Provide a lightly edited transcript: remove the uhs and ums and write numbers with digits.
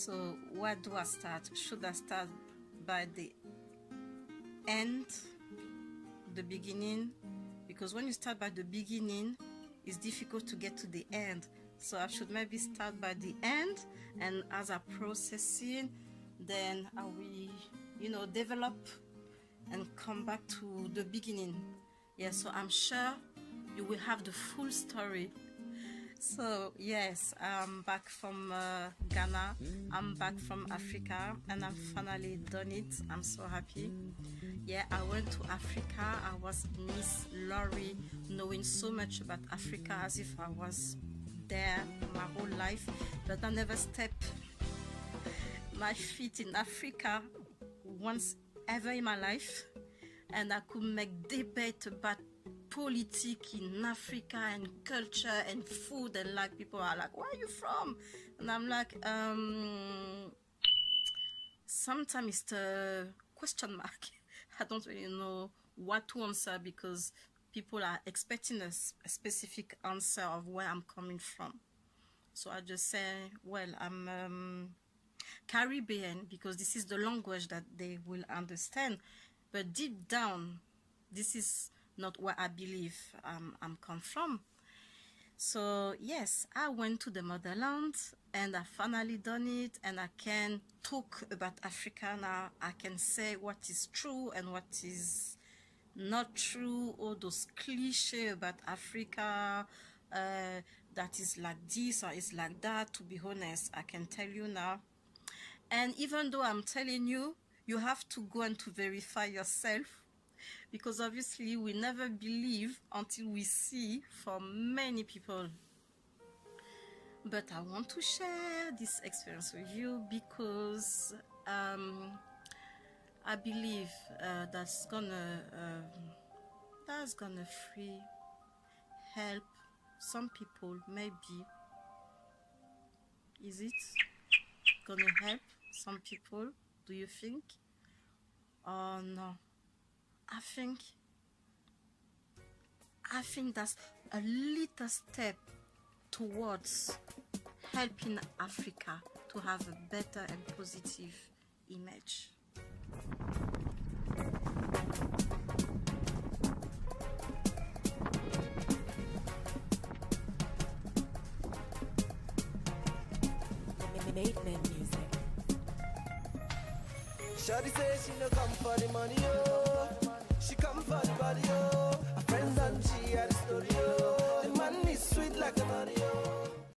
So where do I start? Should I start by the end, the beginning? Because when you start by the beginning, it's difficult to get to the end. So I should maybe start by the end, and as I processing, then I will, develop and come back to the beginning. Yeah, so I'm sure you will have the full story. So yes, I'm back from Ghana. I'm back from Africa, and I'm finally done it. I'm so happy. Yeah, I went to Africa. I was Miss Laurie, knowing so much about Africa as if I was there my whole life, but I never stepped my feet in Africa once ever in my life, and I could make debate about politics in Africa and culture and food, and like people are like, where are you from? And I'm like, sometimes it's the question mark. I don't really know what to answer, because people are expecting a specific answer of where I'm coming from. So I just say, well, I'm Caribbean, because this is the language that they will understand. But deep down, this is not where I believe I'm come from. So yes, I went to the motherland, and I finally done it, and I can talk about Africa now. I can say what is true and what is not true, all those cliches about Africa, that is like this or is like that. To be honest, I can tell you now. And even though I'm telling you, you have to go and to verify yourself, because obviously we never believe until we see from many people. But I want to share this experience with you, because I believe that's gonna free help some people. Maybe is it gonna help some people? Do you think? Oh no, I think that's a little step towards helping Africa to have a better and positive image. Motherland music. Shawty say she no come for the money, oh.